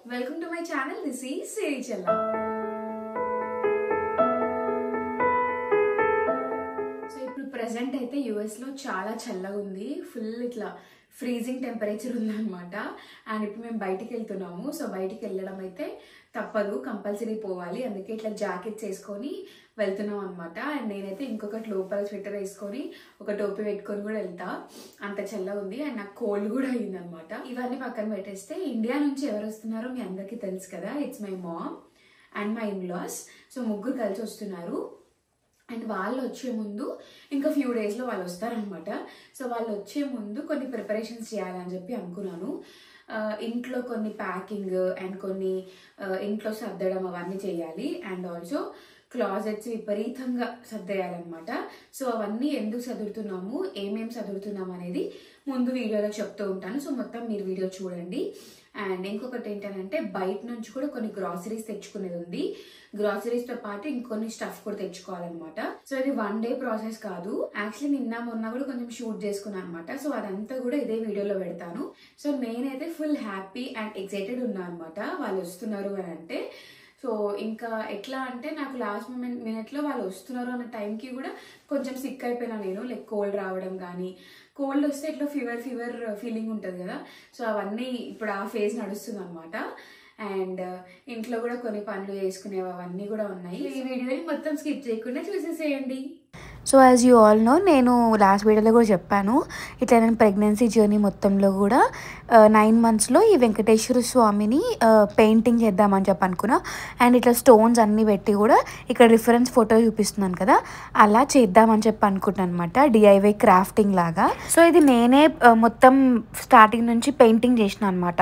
welcome to my channel. This is Srichella. So ఇప్పుడు present అయితే US లో చాలా చల్లగా ఉంది, ఫుల్ ఇట్లా ఫ్రీజింగ్ టెంపరేచర్ ఉందన్నమాట. అండ్ ఇప్పుడు మేము బయటికి వెళ్తున్నాము. సో బయటికి వెళ్ళడం అయితే తప్పదు, కంపల్సరీ పోవాలి. అందుకే ఇట్లా జాకెట్స్ వేసుకొని వెళ్తున్నాం అనమాట. అండ్ నేనైతే ఇంకొకటి లోపల స్వెటర్ వేసుకొని ఒక టోపీ పెట్టుకొని కూడా వెళ్తా, అంత చల్లగా ఉంది. అండ్ నాకు కోల్డ్ కూడా అయింది అనమాట. ఇవన్నీ పక్కన పెట్టేస్తే ఇండియా నుంచి ఎవరు వస్తున్నారో మీ అందరికీ తెలుసు కదా. It's my mom and my in laws. So ముగ్గురు కలిసి వస్తున్నారు. అండ్ వాళ్ళు వచ్చే ముందు ఇంకా ఫ్యూ డేస్లో వాళ్ళు వస్తారనమాట. సో వాళ్ళు వచ్చే ముందు కొన్ని ప్రిపరేషన్స్ చేయాలని చెప్పి అనుకున్నాను. ఇంట్లో కొన్ని ప్యాకింగ్ అండ్ కొన్ని ఇంట్లో సర్దడం అవన్నీ చేయాలి. అండ్ ఆల్సో క్లాజెట్స్ విపరీతంగా సర్దేయాలన్నమాట. సో అవన్నీ ఎందుకు సదురుతున్నాము, ఏమేమి సదురుతున్నాము అనేది ముందు వీడియోలో చెప్తూ ఉంటాను. సో మొత్తం మీరు వీడియో చూడండి. అండ్ ఇంకొకటి ఏంటంటే బయట నుంచి కూడా కొన్ని గ్రాసరీస్ తెచ్చుకునేది ఉంది. గ్రాసరీస్ తో పాటు ఇంకొన్ని స్టఫ్ కూడా తెచ్చుకోవాలన్నమాట. సో ఇది 1 day ప్రాసెస్ కాదు. యాక్చువల్లీ నిన్న మొన్న కూడా కొంచెం షూట్ చేసుకున్నాను అనమాట. సో అదంతా కూడా ఇదే వీడియోలో పెడతాను. సో నేనైతే ఫుల్ హ్యాపీ అండ్ ఎక్సైటెడ్ ఉన్నా అనమాట వాళ్ళు వస్తున్నారు అని అంటే. సో ఇంకా ఎట్లా అంటే నాకు లాస్ట్ మినిట్లో వాళ్ళు వస్తున్నారు అన్న టైంకి కూడా కొంచెం సిక్ అయిపోయినా నేను, లైక్ కోల్డ్ రావడం కానీ, కోల్డ్ వస్తే ఇట్లా ఫీవర్ ఫీలింగ్ ఉంటుంది కదా. సో అవన్నీ ఇప్పుడు ఆ ఫేజ్ నడుస్తుంది అనమాట. అండ్ ఇంట్లో కూడా కొన్ని పనులు చేసుకునేవి అవన్నీ కూడా ఉన్నాయి. ఈ వీడియోని మొత్తం స్కిప్ చేయకుండా చూసేసేయండి. So as you all know, నేను లాస్ట్ వీడియోలో కూడా చెప్పాను, ఇట్లా నేను ప్రెగ్నెన్సీ జర్నీ మొత్తంలో కూడా 9 monthsలో ఈ వెంకటేశ్వర స్వామిని పెయింటింగ్ చేద్దామని చెప్పి అనుకున్నా. అండ్ ఇట్లా స్టోన్స్ అన్నీ పెట్టి కూడా ఇక్కడ రిఫరెన్స్ ఫోటో చూపిస్తున్నాను కదా, అలా చేద్దామని చెప్పి అనుకుంటున్నాను అనమాట. డిఐవై క్రాఫ్టింగ్ లాగా. సో ఇది నేనే మొత్తం స్టార్టింగ్ నుంచి పెయింటింగ్ చేసిన అనమాట,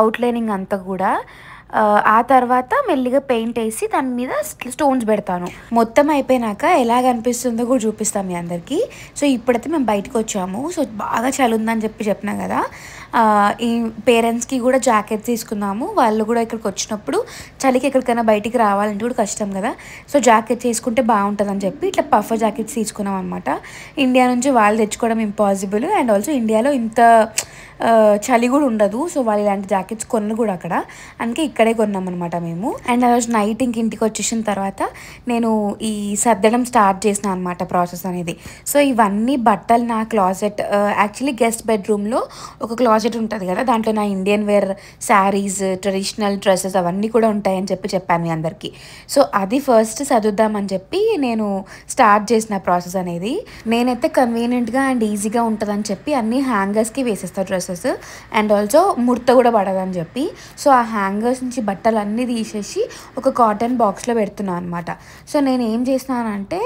అవుట్లైనింగ్ అంతా కూడా. ఆ తర్వాత మెల్లిగా పెయింట్ వేసి దాని మీద స్టోన్స్ పెడతాను. మొత్తం అయిపోయినాక ఎలాగ అనిపిస్తుందో కూడా చూపిస్తాం మీ అందరికీ. సో ఇప్పుడైతే మేము బయటకు వచ్చాము. సో బాగా చలి ఉందని చెప్పినా కదా, ఈ పేరెంట్స్కి కూడా జాకెట్స్ తీసుకున్నాము. వాళ్ళు కూడా ఇక్కడికి వచ్చినప్పుడు చలికి ఎక్కడికైనా బయటికి రావాలంటే కూడా కష్టం కదా. సో జాకెట్స్ వేసుకుంటే బాగుంటుందని చెప్పి ఇట్లా పఫర్ జాకెట్స్ తీసుకున్నాం అనమాట. ఇండియా నుంచి వాళ్ళు తెచ్చుకోవడం ఇంపాసిబుల్. అండ్ ఆల్సో ఇండియాలో ఇంత చలి కూడా ఉండదు. సో వాళ్ళు ఇలాంటి జాకెట్స్ కొన్న కూడా అక్కడ, అందుకే ఇక్కడే కొన్నాం అనమాట మేము. అండ్ ఆ రోజు నైట్ ఇంటికి వచ్చేసిన తర్వాత నేను ఈ సర్దడం స్టార్ట్ చేసిన అనమాట ప్రాసెస్ అనేది. సో ఇవన్నీ బట్టలు నా క్లాజెట్, యాక్చువల్లీ గెస్ట్ బెడ్రూమ్లో ఒక క్లాజెట్ ఉంటుంది కదా, దాంట్లో నా Indian wear saris, traditional dresses అవన్నీ కూడా ఉంటాయని చెప్పాను మీ అందరికీ. సో అది ఫస్ట్ చదువుదామని చెప్పి నేను స్టార్ట్ చేసిన ప్రాసెస్ అనేది. నేనైతే కన్వీనియంట్గా అండ్ ఈజీగా ఉంటుందని చెప్పి అన్ని హ్యాంగర్స్కి వేసేస్తాను డ్రెస్సెస్. అండ్ ఆల్సో ముడత కూడా పడదని చెప్పి సో ఆ హ్యాంగర్స్ నుంచి బట్టలు అన్నీ తీసేసి ఒక కాటన్ బాక్స్లో పెడుతున్నాను అనమాట. సో నేను ఏం చేస్తున్నానంటే,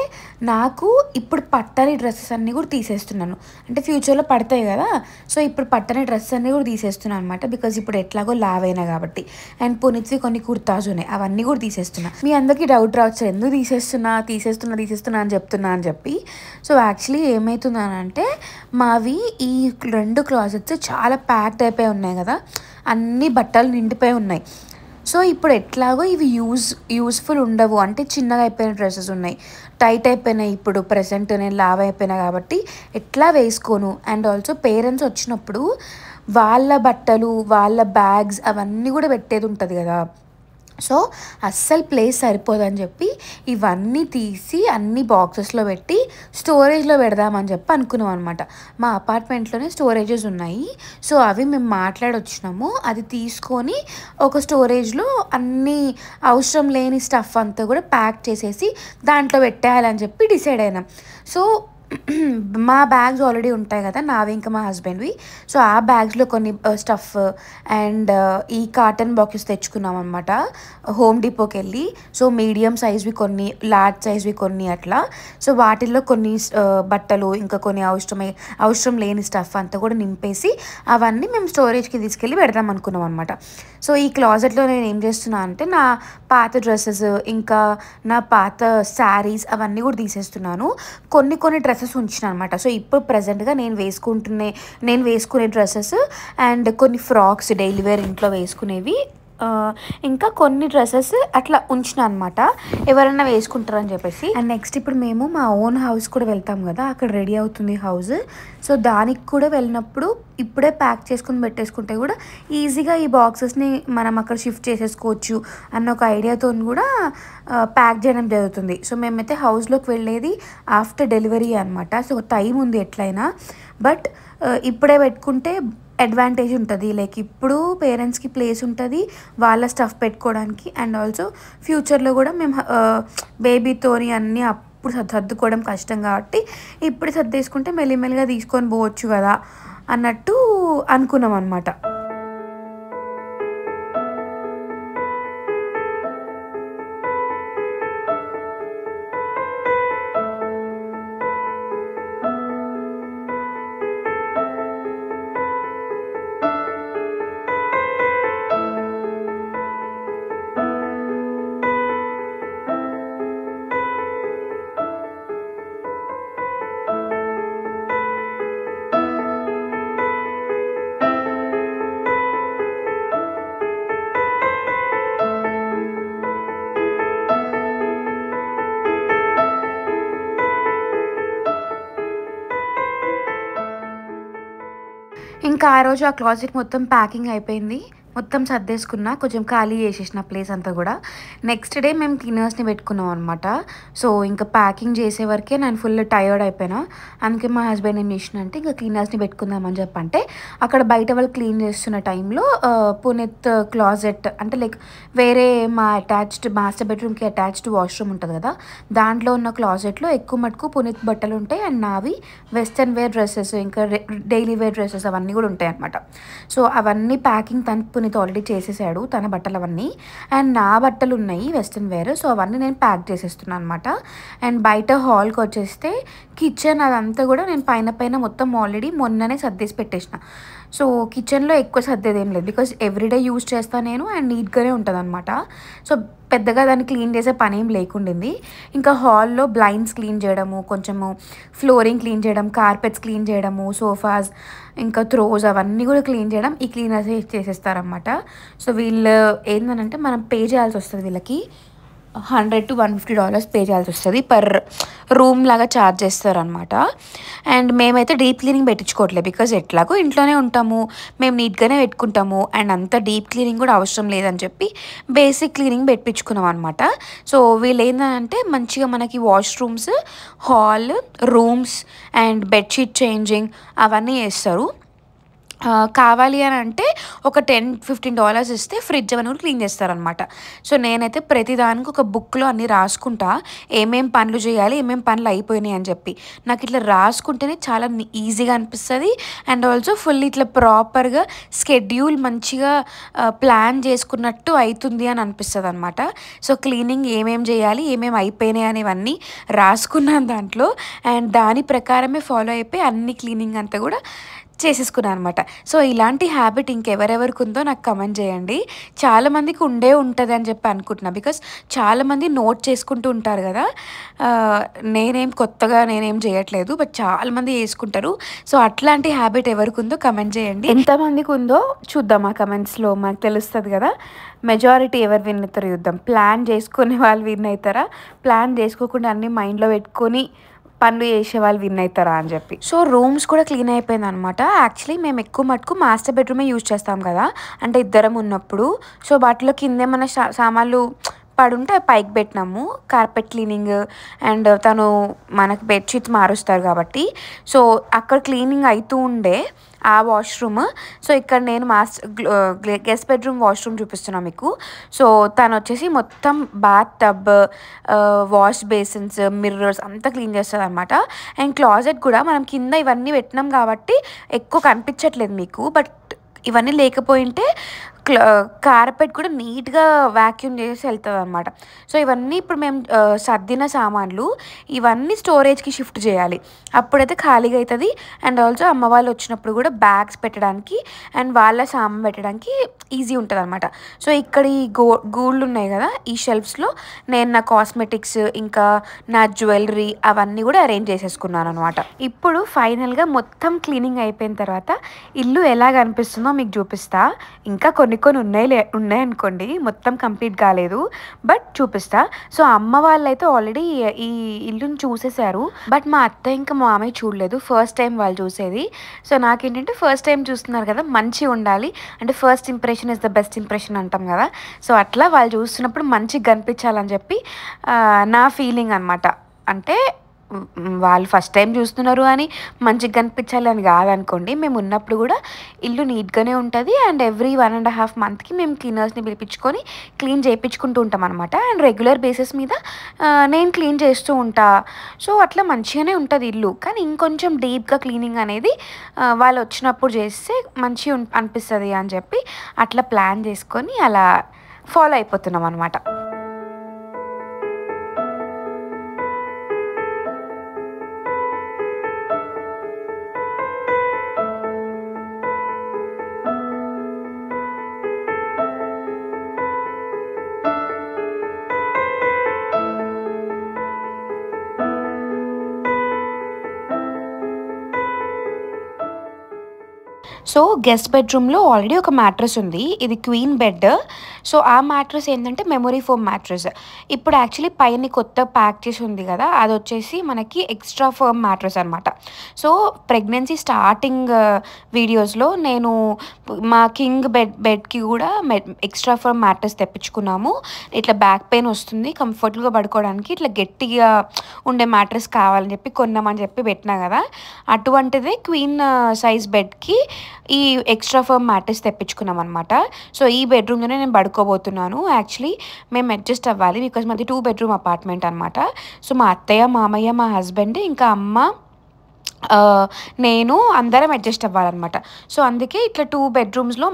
నాకు ఇప్పుడు పట్టని డ్రెస్సెస్ అన్నీ కూడా తీసేస్తున్నాను. అంటే ఫ్యూచర్లో పడతాయి కదా, సో ఇప్పుడు పట్టని డ్రెస్సెస్ అన్నీ కూడా తీసేస్తున్నాను అనమాట. బికాజ్ ఇప్పుడు ఎట్లాగో లావ్ అయినా కాబట్టి. అండ్ పునీత్వి కొన్ని కుర్తాస్ ఉన్నాయి, అవన్నీ కూడా తీసేస్తున్నా. మీ అందరికీ డౌట్ రావచ్చు, ఎందుకు తీసేస్తున్నా అని చెప్పి. సో యాక్చువల్లీ ఏమవుతుందనంటే, మావి ఈ 2 క్లాజెట్స్ చాలా ప్యాక్డ్ అయిపోయి ఉన్నాయి కదా, అన్ని బట్టలు నిండిపోయి ఉన్నాయి. సో ఇప్పుడు ఎట్లాగో ఇవి యూస్ఫుల్ ఉండవు, అంటే చిన్నగా అయిపోయిన డ్రెస్సెస్ ఉన్నాయి, టైట్ అయిపోయినాయి. ఇప్పుడు ప్రెసెంట్ నేను లావ్ అయిపోయినా కాబట్టి ఎట్లా వేసుకోను. అండ్ ఆల్సో పేరెంట్స్ వచ్చినప్పుడు వాళ్ళ బట్టలు, వాళ్ళ బ్యాగ్స్ అవన్నీ కూడా పెట్టేది ఉంటుంది కదా. సో అస్సలు ప్లేస్ సరిపోదని చెప్పి ఇవన్నీ తీసి అన్ని బాక్సెస్లో పెట్టి స్టోరేజ్లో పెడదామని చెప్పి అనుకున్నాం అనమాట. మా అపార్ట్మెంట్లోనే స్టోరేజెస్ ఉన్నాయి. సో అవి మేము మాట్లాడొచ్చినాము, అది తీసుకొని ఒక స్టోరేజ్లో అన్ని అవసరం లేని స్టఫ్ అంతా కూడా ప్యాక్ చేసేసి దాంట్లో పెట్టేయాలని చెప్పి డిసైడ్ అయినాం. సో మా బ్యాగ్స్ ఆల్రెడీ ఉంటాయి కదా, నావి ఇంకా మా హస్బెండ్వి. సో ఆ బ్యాగ్స్లో కొన్ని స్టఫ్ అండ్ ఈ కాటన్ బాక్సెస్ తెచ్చుకున్నాం అనమాట హోమ్ డిపోకి వెళ్ళి. సో మీడియం సైజ్వి కొన్ని, లార్జ్ సైజ్వి కొన్ని అట్లా. సో వాటిల్లో కొన్ని బట్టలు, ఇంకా కొన్ని అవసరం లేని స్టఫ్ అంతా కూడా నింపేసి అవన్నీ మేము స్టోరేజ్కి తీసుకెళ్ళి పెడదాం అనుకున్నాం అనమాట. సో ఈ క్లాజెట్లో నేను ఏం చేస్తున్నా అంటే, నా పాత డ్రెస్సెస్ ఇంకా నా పాత శారీస్ అవన్నీ కూడా తీసేస్తున్నాను. కొన్ని డ్రెస్సెస్ ఉంచిన అనమాట. సో ఇప్పుడు ప్రెజెంట్గా నేను వేసుకునే డ్రెస్సెస్ అండ్ కొన్ని ఫ్రాక్స్, డైలీ వేర్ ఇంట్లో వేసుకునేవి ఇంకా కొన్ని డ్రెస్సెస్ అట్లా ఉంచిన అనమాట, ఎవరైనా వేసుకుంటారని చెప్పేసి. అండ్ నెక్స్ట్ ఇప్పుడు మేము మా ఓన్ హౌస్ కూడా వెళ్తాం కదా, అక్కడ రెడీ అవుతుంది హౌస్. సో దానికి కూడా వెళ్ళినప్పుడు ఇప్పుడే ప్యాక్ చేసుకుని పెట్టేసుకుంటే కూడా ఈజీగా ఈ బాక్సెస్ని మనం అక్కడ షిఫ్ట్ చేసేసుకోవచ్చు అన్న ఒక ఐడియాతో కూడా ప్యాక్ చేయడం జరుగుతుంది. సో మేమైతే హౌస్లోకి వెళ్ళేది ఆఫ్టర్ డెలివరీ అనమాట. సో టైం ఉంది ఎట్లయినా, బట్ ఇప్పుడే పెట్టుకుంటే అడ్వాంటేజ్ ఉంటుంది. లైక్ ఇప్పుడు పేరెంట్స్కి ప్లేస్ ఉంటుంది వాళ్ళ స్టఫ్ పెట్టుకోవడానికి, అండ్ ఆల్సో ఫ్యూచర్లో కూడా మేము బేబీతోని అన్నీ అప్పుడు సర్దుకోవడం కష్టం కాబట్టి ఇప్పుడు సర్దేసుకుంటే మెల్లిమెల్లిగా తీసుకొని పోవచ్చు కదా అన్నట్టు అనుకున్నాం అనమాట. ఇంకా ఆ రోజు ఆ క్లాజెట్ మొత్తం ప్యాకింగ్ అయిపోయింది, మొత్తం సర్దేసుకున్నా, కొంచెం ఖాళీ చేసేసిన ప్లేస్ అంతా కూడా. నెక్స్ట్ డే మేము క్లీనర్స్ని పెట్టుకున్నాం అనమాట. సో ఇంకా ప్యాకింగ్ చేసే వరకే నేను ఫుల్ టైర్డ్ అయిపోయినా. అందుకే మా హస్బెండ్ ఏం చేసినంటే ఇంకా క్లీనర్స్ని పెట్టుకుందామని చెప్పంటే అక్కడ బయట వాళ్ళు క్లీన్ చేస్తున్న టైంలో పునీత్ క్లాజెట్ అంటే లైక్ వేరే మా అటాచ్డ్ మాస్టర్ బెడ్రూమ్కి అటాచ్డ్ వాష్రూమ్ ఉంటుంది కదా, దాంట్లో ఉన్న క్లాజెట్లో ఎక్కువ మటుకు పునీత్ బట్టలు ఉంటాయి. అండ్ నావి వెస్ట్రన్ వేర్ డ్రెస్సెస్, ఇంకా డైలీ వేర్ డ్రెస్సెస్ అవన్నీ కూడా ఉంటాయి అనమాట. సో అవన్నీ ప్యాకింగ్ పునీత్ ఆల్రెడీ చేసేసాడు తన బట్టలు అవన్నీ. అండ్ నా బట్టలు ఉన్నాయి వెస్ట్రన్ వేర్, సో అవన్నీ నేను ప్యాక్ చేసేస్తున్నాను అనమాట. అండ్ బయట హాల్కి వచ్చేస్తే కిచెన్ అదంతా కూడా నేను పైన మొత్తం ఆల్రెడీ మొన్ననే సర్దేసి పెట్టేసిన. సో కిచెన్లో ఎక్కువ సర్దేది ఏం లేదు, బికాజ్ ఎవ్రీడే యూజ్ చేస్తాను నేను అండ్ నీట్గానే ఉంటుంది అనమాట. సో పెద్దగా దాన్ని క్లీన్ చేసే పని ఏం లేకుండింది. ఇంకా హాల్లో బ్లైండ్స్ క్లీన్ చేయడము, కొంచెము ఫ్లోరింగ్ క్లీన్ చేయడం, కార్పెట్స్ క్లీన్ చేయడము, సోఫాస్ ఇంకా థ్రోస్ అవన్నీ కూడా క్లీన్ చేయడం ఈ క్లీనర్స్ చేసేస్తారనమాట. సో వీళ్ళు ఏంటంటే మనం పే చేయాల్సి వస్తుంది వీళ్ళకి $100 to $150 పే చేయాల్సి వస్తుంది పర్ రూమ్ లాగా ఛార్జ్ చేస్తారనమాట. అండ్ మేమైతే డీప్ క్లీనింగ్ పెట్టించుకోవట్లేదు, బికాజ్ ఎట్లాగో ఇంట్లోనే ఉంటాము, మేము నీట్గానే పెట్టుకుంటాము అండ్ అంత డీప్ క్లీనింగ్ కూడా అవసరం లేదని చెప్పి బేసిక్ క్లీనింగ్ పెట్టించుకున్నాం అనమాట. సో వీళ్ళు ఏంటంటే మంచిగా మనకి washrooms, hall, rooms and bedsheet changing అవన్నీ చేస్తారు. కావాలి అని అంటే ఒక $10-15 ఇస్తే ఫ్రిడ్జ్ అవన్నీ కూడా క్లీన్ చేస్తారనమాట. సో నేనైతే ప్రతిదానికి ఒక బుక్లో అన్నీ రాసుకుంటా, ఏమేం పనులు చేయాలి, ఏమేం పనులు అయిపోయినాయి అని చెప్పి. నాకు ఇట్లా రాసుకుంటేనే చాలా ఈజీగా అనిపిస్తుంది. అండ్ ఆల్సో ఫుల్ ఇట్లా ప్రాపర్గా స్కెడ్యూల్ మంచిగా ప్లాన్ చేసుకున్నట్టు అవుతుంది అని అనిపిస్తుంది అనమాట. సో క్లీనింగ్ ఏమేం చేయాలి, ఏమేమి అయిపోయినాయి అనేవన్నీ రాసుకున్నాను దాంట్లో, అండ్ దాని ప్రకారమే ఫాలో అయిపోయి అన్ని క్లీనింగ్ అంతా కూడా చేసేసుకున్నాను అనమాట. సో ఇలాంటి హ్యాబిట్ ఇంకెవరెవరికి ఉందో నాకు కమెంట్ చేయండి. చాలామందికి ఉంటుంది అని చెప్పి అనుకుంటున్నా, బికాస్ చాలామంది నోట్ చేసుకుంటూ ఉంటారు కదా. నేనేం చేయట్లేదు, బట్ చాలామంది చేసుకుంటారు. సో అట్లాంటి హ్యాబిట్ ఎవరికి ఉందో కమెంట్ చేయండి. ఎంతమందికి ఉందో చూద్దాం ఆ కమెంట్స్లో, మనకు తెలుస్తుంది కదా మెజారిటీ ఎవరు విన్ అవుతారు చూద్దాం. ప్లాన్ చేసుకునే వాళ్ళు విన్ అవుతారా, ప్లాన్ చేసుకోకుండా అన్నీ మైండ్లో పెట్టుకొని పనులు చేసే వాళ్ళు విన్ అవుతారా అని చెప్పి. సో రూమ్స్ కూడా క్లీన్ అయిపోయింది అనమాట. యాక్చువల్లీ మేము ఎక్కువ మటుకు మాస్టర్ బెడ్రూమే యూజ్ చేస్తాం కదా, అంటే ఇద్దరం ఉన్నప్పుడు. సో వాటిలో కిందేమన్నా సామాన్లు పడుంటే పైకి పెట్టినాము, కార్పెట్ క్లీనింగ్ అండ్ తను మనకు బెడ్షీట్స్ మారుస్తారు కాబట్టి. సో అక్కడ క్లీనింగ్ అవుతూ ఉండే ఆ వాష్రూమ్. సో ఇక్కడ నేను గెస్ట్ బెడ్రూమ్ వాష్రూమ్ చూపిస్తున్నాను మీకు. సో తను వచ్చేసి మొత్తం bathtub, wash basins, mirrors అంతా క్లీన్ చేస్తుంది అనమాట. అండ్ క్లాజెట్ కూడా మనం కింద ఇవన్నీ పెట్టినాం కాబట్టి ఎక్కువ కనిపించట్లేదు మీకు, బట్ ఇవన్నీ లేకపోయింటే కార్పెట్ కూడా నీట్గా వ్యాక్యూమ్ చేసి వెళ్తుంది అనమాట. సో ఇవన్నీ ఇప్పుడు మేము సర్దిన సామాన్లు ఇవన్నీ స్టోరేజ్కి షిఫ్ట్ చేయాలి, అప్పుడైతే ఖాళీగా అవుతుంది. అండ్ ఆల్సో అమ్మ వాళ్ళు వచ్చినప్పుడు కూడా బ్యాగ్స్ పెట్టడానికి అండ్ వాళ్ళ సామాన్ పెట్టడానికి ఈజీ ఉంటుంది అనమాట. సో ఇక్కడ ఈ గూళ్ళు ఉన్నాయి కదా, ఈ షెల్ఫ్స్లో నేను నా కాస్మెటిక్స్ ఇంకా నా జ్యువెలరీ అవన్నీ కూడా అరేంజ్ చేసేసుకున్నాను అనమాట. ఇప్పుడు ఫైనల్గా మొత్తం క్లీనింగ్ అయిపోయిన తర్వాత ఇల్లు ఎలా కనిపిస్తుందో మీకు చూపిస్తా. ఇంకా కొన్ని కొన్ని ఉన్నాయనుకోండి, మొత్తం కంప్లీట్ కాలేదు, బట్ చూపిస్తా. సో అమ్మ వాళ్ళైతే ఆల్రెడీ ఈ ఇల్లుని చూసేశారు, బట్ మా అత్త ఇంకా మా మామయ్య చూడలేదు. ఫస్ట్ టైం వాళ్ళు చూసేది. సో నాకేంటంటే ఫస్ట్ టైం చూస్తున్నారు కదా, మంచిగా ఉండాలి అంటే first impression is the best impression అంటాం కదా. సో అట్లా వాళ్ళు చూస్తున్నప్పుడు మంచిగా కనిపించాలని చెప్పి నా ఫీలింగ్ అనమాట. అంటే వాళ్ళు ఫస్ట్ టైం చూస్తున్నారు అని మంచిగా కనిపించాలి అని కాదనుకోండి. మేము ఉన్నప్పుడు కూడా ఇల్లు నీట్గానే ఉంటుంది. అండ్ ఎవ్రీ 1.5 మంత్కి మేము క్లీనర్స్ని పిలిపించుకొని క్లీన్ చేయించుకుంటూ ఉంటాం అనమాట. అండ్ రెగ్యులర్ బేసిస్ మీద నేను క్లీన్ చేస్తూ ఉంటా. సో అట్లా మంచిగానే ఉంటుంది ఇల్లు. కానీ ఇంకొంచెం డీప్గా క్లీనింగ్ అనేది వాళ్ళు వచ్చినప్పుడు చేస్తే మంచిగా అనిపిస్తుంది అని చెప్పి అట్లా ప్లాన్ చేసుకొని అలా ఫాలో అయిపోతున్నాం అనమాట. సో గెస్ట్ బెడ్రూమ్లో ఆల్రెడీ ఒక మ్యాట్రెస్ ఉంది. ఇది క్వీన్ బెడ్. సో ఆ మ్యాట్రెస్ ఏంటంటే మెమొరీ ఫోమ్ మ్యాట్రెస్. ఇప్పుడు యాక్చువల్లీ పైన కొత్త ప్యాక్ చేసి ఉంది కదా, అది వచ్చేసి మనకి ఎక్స్ట్రా ఫర్మ్ మ్యాట్రెస్ అనమాట. సో ప్రెగ్నెన్సీ స్టార్టింగ్ వీడియోస్లో నేను మా కింగ్ బెడ్కి కూడా ఎక్స్ట్రా ఫర్మ్ మ్యాట్రెస్ తెప్పించుకున్నాము. ఇట్లా బ్యాక్ పెయిన్ వస్తుంది, కంఫర్టబుల్గా పడుకోవడానికి ఇట్లా గట్టిగా ఉండే మ్యాట్రెస్ కావాలని చెప్పి కొన్నామని చెప్పి పెట్టినా కదా, అటువంటిదే క్వీన్ సైజ్ బెడ్కి ఈ ఎక్స్ట్రా ఫర్మ్ మ్యాట్రెస్ తెప్పించుకున్నాం అనమాట. సో ఈ బెడ్రూమ్లోనే నేను పడుకోబోతున్నాను. యాక్చువల్లీ మేము అడ్జస్ట్ అవ్వాలి, బికాజ్ మాది 2 బెడ్రూమ్ అపార్ట్మెంట్ అనమాట. సో మా అత్తయ్య, మామయ్య, మా హస్బెండ్, ఇంకా అమ్మ, నేను అందరం అడ్జస్ట్ అవ్వాలన్నమాట. సో అందుకే ఇట్లా 2 బెడ్రూమ్స్లో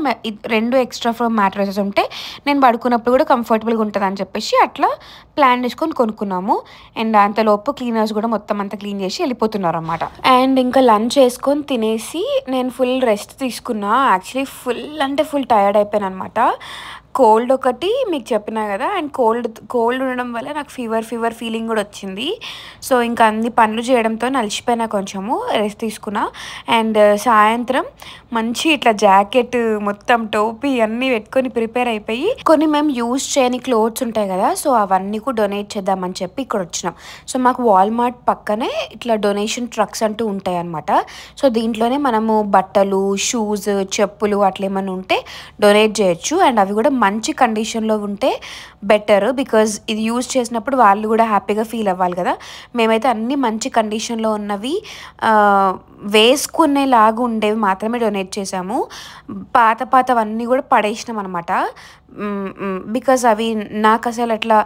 2 ఎక్స్ట్రా ఫర్మ్ మ్యాట్రెసెస్ ఉంటే నేను పడుకున్నప్పుడు కూడా కంఫర్టబుల్గా ఉంటుంది అని చెప్పేసి అట్లా ప్లాన్ చేసుకొని కొనుక్కున్నాము. అండ్ అంతలోపు క్లీనర్స్ కూడా మొత్తం అంతా క్లీన్ చేసి వెళ్ళిపోతున్నారు అనమాట. అండ్ ఇంకా లంచ్ వేసుకొని తినేసి నేను ఫుల్ రెస్ట్ తీసుకున్నా. యాక్చువల్లీ ఫుల్ టయర్డ్ అయిపోయాను అనమాట. కోల్డ్ ఒకటి మీకు చెప్పినా కదా, అండ్ కోల్డ్ ఉండడం వల్ల నాకు ఫీవర్ ఫీలింగ్ కూడా వచ్చింది. సో ఇంకా అన్ని పనులు చేయడంతో అలసిపోయినా, కొంచెము రెస్ట్ తీసుకున్నా. అండ్ సాయంత్రం మంచి ఇట్లా జాకెట్ మొత్తం టోపీ అన్నీ పెట్టుకొని ప్రిపేర్ అయిపోయి కొన్ని మేము యూజ్ చేయని క్లోత్స్ ఉంటాయి కదా, సో అవన్నీ కూడా డొనేట్ చేద్దామని చెప్పి ఇక్కడ వచ్చినాం. సో మాకు వాల్మార్ట్ పక్కనే ఇట్లా డొనేషన్ ట్రక్స్ అంటూ ఉంటాయి అనమాట. సో దీంట్లోనే మనము బట్టలు, షూస్, చెప్పులు అట్లా ఏమైనా ఉంటే డొనేట్ చేయొచ్చు. అండ్ అవి కూడా మంచి కండిషన్లో ఉంటే బెటర్, బికాజ్ ఇది యూజ్ చేసినప్పుడు వాళ్ళు కూడా హ్యాపీగా ఫీల్ అవ్వాలి కదా. మేమైతే అన్నీ మంచి కండిషన్లో ఉన్నవి వేసుకునేలాగా ఉండేవి మాత్రమే డొనేట్ చేసాము. పాతవన్నీ కూడా పడేసినాం అనమాట. బికాజ్ అవి నాకు అసలు అట్లా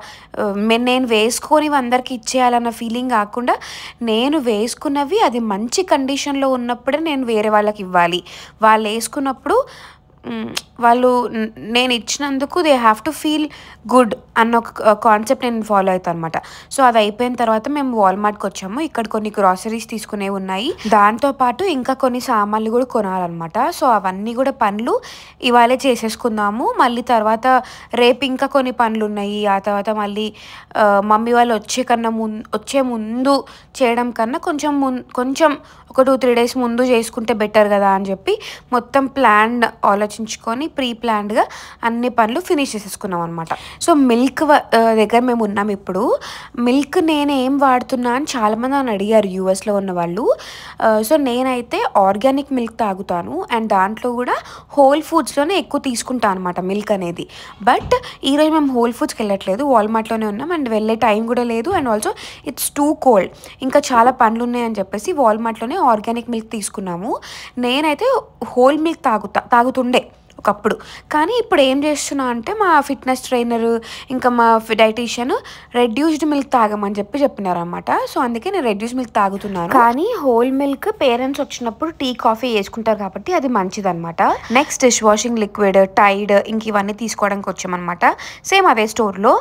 నేను వేసుకొని అందరికి ఇచ్చేయాలన్న ఫీలింగ్ కాకుండా, నేను వేసుకున్నవి అది మంచి కండిషన్లో ఉన్నప్పుడే నేను వేరే వాళ్ళకి ఇవ్వాలి. వాళ్ళు వేసుకున్నప్పుడు వాళ్ళు నేను ఇచ్చినందుకు they have to feel good అన్న ఒక కాన్సెప్ట్ నేను ఫాలో అవుతాను అనమాట. సో అది అయిపోయిన తర్వాత మేము వాల్మార్ట్కి వచ్చాము. ఇక్కడ కొన్ని గ్రాసరీస్ తీసుకునేవి ఉన్నాయి, దాంతోపాటు ఇంకా కొన్ని సామాన్లు కూడా కొనాలన్నమాట. సో అవన్నీ కూడా పనులు ఇవాళే చేసేసుకుందాము. మళ్ళీ తర్వాత రేపు ఇంకా కొన్ని పనులు ఉన్నాయి. ఆ తర్వాత మళ్ళీ మమ్మీ వాళ్ళు వచ్చే ముందు చేయడం కన్నా కొంచెం ఒక 2-3 డేస్ ముందు చేసుకుంటే బెటర్ కదా అని చెప్పి మొత్తం ఆలోచించుకొని ప్రీ ప్లాన్డ్గా అన్ని పనులు ఫినిష్ చేసేసుకున్నాం అనమాట. సో మిల్క్ దగ్గర మేము ఉన్నాం ఇప్పుడు. మిల్క్ నేను ఏం వాడుతున్నా అని చాలామంది నన్ను అడిగారు యూఎస్లో ఉన్న వాళ్ళు. సో నేనైతే ఆర్గానిక్ మిల్క్ తాగుతాను, అండ్ దాంట్లో కూడా హోల్ ఫుడ్స్లోనే ఎక్కువ తీసుకుంటాను అనమాట మిల్క్ అనేది. బట్ ఈరోజు మేము హోల్ ఫుడ్స్కి వెళ్ళట్లేదు, వాల్మార్ట్లోనే ఉన్నాం. అండ్ వెళ్ళే టైం కూడా లేదు, and also it's two cold, ఇంకా చాలా పనులు ఉన్నాయని చెప్పేసి వాల్మార్ట్లోనే ఆర్గానిక్ మిల్క్ తీసుకున్నాము. నేనైతే హోల్ మిల్క్ తాగుతుండే ఒకప్పుడు, కానీ ఇప్పుడు ఏం చేస్తున్నా అంటే మా ఫిట్నెస్ ట్రైనర్ ఇంకా మా డైటీషియన్ రెడ్యూస్డ్ మిల్క్ తాగమని చెప్పినారనమాట. సో అందుకే నేను రెడ్యూస్డ్ మిల్క్ తాగుతున్నాను. కానీ హోల్ మిల్క్ పేరెంట్స్ వచ్చినప్పుడు టీ, కాఫీ వేసుకుంటారు కాబట్టి అది మంచిదన్నమాట. Next dish washing liquid, Tide, ఇంక ఇవన్నీ తీసుకోవడానికి వచ్చామన్నమాట. సేమ్ అదే స్టోర్లో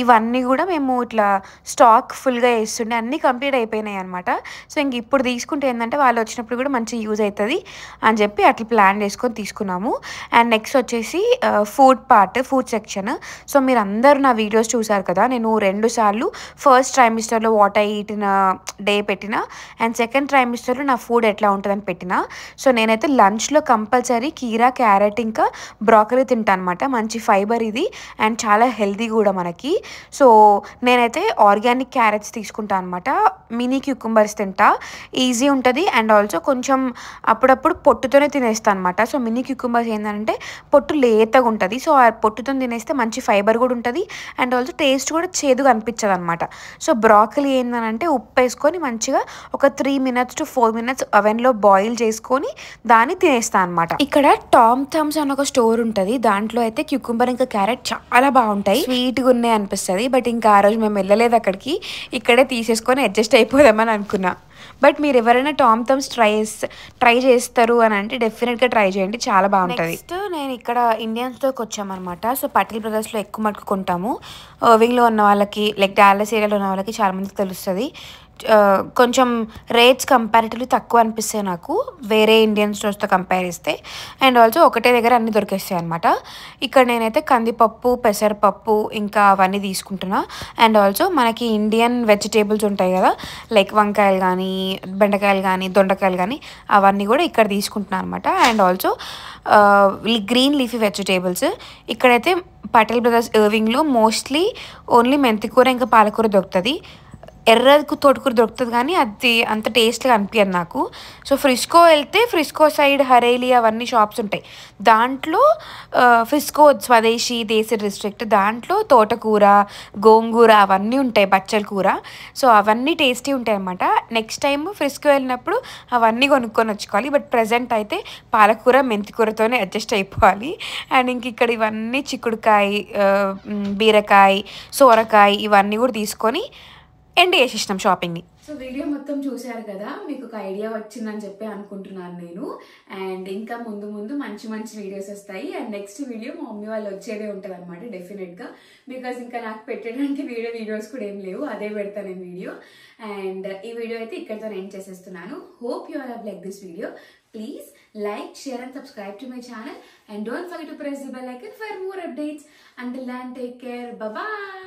ఇవన్నీ కూడా మేము ఇట్లా స్టాక్ ఫుల్గా వేస్తుండే, అన్నీ కంప్లీట్ అయిపోయినాయి అనమాట. సో ఇంక ఇప్పుడు తీసుకుంటే ఏంటంటే వాళ్ళు వచ్చినప్పుడు కూడా మంచిగా యూజ్ అవుతుంది అని చెప్పి అట్లా ప్లాన్ చేసుకొని తీసుకున్నాము. అండ్ నెక్స్ట్ వచ్చేసి ఫుడ్ సెక్షన్. సో మీరు అందరూ నా వీడియోస్ చూసారు కదా, నేను 2 సార్లు ఫస్ట్ ట్రైమిస్టర్లో what I eat in day పెట్టిన అండ్ సెకండ్ ట్రైమిస్టర్లో నా ఫుడ్ ఎట్లా ఉంటుందని పెట్టిన. సో నేనైతే లంచ్లో కంపల్సరీ కీరా, క్యారెట్ ఇంకా బ్రాకలీ తింటాను అనమాట. మంచి ఫైబర్ ఇది అండ్ చాలా హెల్దీ కూడా మనకి. సో నేనైతే ఆర్గానిక్ క్యారెట్స్ తీసుకుంటాను అనమాట. మినీ క్యూకుంబర్స్ తింటా, ఈజీ ఉంటుంది అండ్ ఆల్సో కొంచెం అప్పుడప్పుడు పొట్టుతోనే తినేస్తాను అనమాట. సో మినీ క్యూకుంబర్స్ ఏంటంటే పొట్టు లేతగా ఉంటుంది. సో ఆ పొట్టుతో తినేస్తే మంచి ఫైబర్ కూడా ఉంటుంది అండ్ ఆల్సో టేస్ట్ కూడా చేదుగా అనిపించదు అనమాట. సో బ్రాకలీ ఏంటంటే ఉప్పు వేసుకొని మంచిగా ఒక 3 minutes to 4 minutes అవెన్లో బాయిల్ చేసుకొని దాన్ని తినేస్తాను అనమాట. ఇక్కడ టామ్ థమ్స్ అని ఒక స్టోర్ ఉంటుంది, దాంట్లో అయితే క్యూకుంబర్ ఇంకా క్యారెట్ చాలా బాగుంటాయి, స్వీట్గా ఉన్నాయి అనిపిస్తుంది. బట్ ఇంకా ఆ రోజు మేము వెళ్ళలేదు అక్కడికి, ఇక్కడే తీసేసుకొని అడ్జస్ట్ అయిపోదామని అనుకున్నా. బట్ మీరు ఎవరైనా టామ్ థమ్స్ ట్రై చేస్తారు అని అంటే డెఫినెట్గా ట్రై చేయండి, చాలా బాగుంటుంది. నెక్స్ట్ నేను ఇక్కడ ఇండియన్ స్టోర్కి వచ్చామన్నమాట. సో పటేల్ బ్రదర్స్లో ఎక్కువ మటుకు కొంటాము. వింగ్లో ఉన్న వాళ్ళకి లైక్ డాలస్ ఏరియాలో ఉన్న వాళ్ళకి చాలా మందికి తెలుస్తుంది. కొంచెం రేట్స్ కంపారిటివ్లీ తక్కువ అనిపిస్తాయి నాకు వేరే ఇండియన్ స్టోర్స్తో కంపేర్ చేస్తే. అండ్ ఆల్సో ఒకటే దగ్గర అన్నీ దొరికేస్తాయి అనమాట. ఇక్కడ నేనైతే కందిపప్పు, పెసరపప్పు ఇంకా అవన్నీ తీసుకుంటున్నా. అండ్ ఆల్సో మనకి ఇండియన్ వెజిటేబుల్స్ ఉంటాయి కదా, లైక్ వంకాయలు కానీ, బెండకాయలు కానీ, దొండకాయలు కానీ, అవన్నీ కూడా ఇక్కడ తీసుకుంటున్నాను అనమాట. And also green leafy vegetables ఇక్కడైతే పటేల్ బ్రదర్స్ ఇర్వింగ్లో మోస్ట్లీ ఓన్లీ మెంతికూర ఇంకా పాలకూర దొరుకుతుంది. ఎర్ర తోటకూర దొరుకుతుంది కానీ అది అంత టేస్ట్గా అనిపించదు నాకు. సో ఫ్రిస్కో వెళ్తే ఫ్రిస్కో సైడ్ హరేలి అవన్నీ షాప్స్ ఉంటాయి, దాంట్లో ఫ్రిస్కో స్వదేశీ దేశీ డిస్ట్రిక్ట్, దాంట్లో తోటకూర, గోంగూర అవన్నీ ఉంటాయి, బచ్చల కూర. సో అవన్నీ టేస్టీ ఉంటాయి అన్నమాట. నెక్స్ట్ టైం ఫ్రిస్కో వెళ్ళినప్పుడు అవన్నీ కొనుక్కొని వచ్చుకోవాలి. బట్ ప్రజెంట్ అయితే పాలకూర, మెంతికూరతోనే అడ్జస్ట్ అయిపోవాలి. అండ్ ఇంక ఇక్కడ ఇవన్నీ చిక్కుడుకాయ, బీరకాయ, సోరకాయ ఇవన్నీ కూడా తీసుకొని ఎండ్ చేసేసినాం షాపింగ్ని. సో వీడియో మొత్తం చూశారు కదా, మీకు ఒక ఐడియా వచ్చిందని చెప్పి అనుకుంటున్నాను నేను. అండ్ ఇంకా ముందు ముందు మంచి మంచి వీడియోస్ వస్తాయి. అండ్ నెక్స్ట్ వీడియో మా మమ్మీ వాళ్ళు వచ్చేదే ఉంటుంది అనమాట డెఫినెట్గా. బికాజ్ ఇంకా నాకు పెట్టడానికి వీడియోస్ కూడా ఏం లేవు, అదే పెడతాను నేను వీడియో. అండ్ ఈ వీడియో అయితే ఇక్కడితో ఎండ్ చేసేస్తున్నాను. Hope you all have like this video. Please like, share and subscribe to my channel. And don't forget to press the bell icon for more updates. Until then, take care. Bye-bye.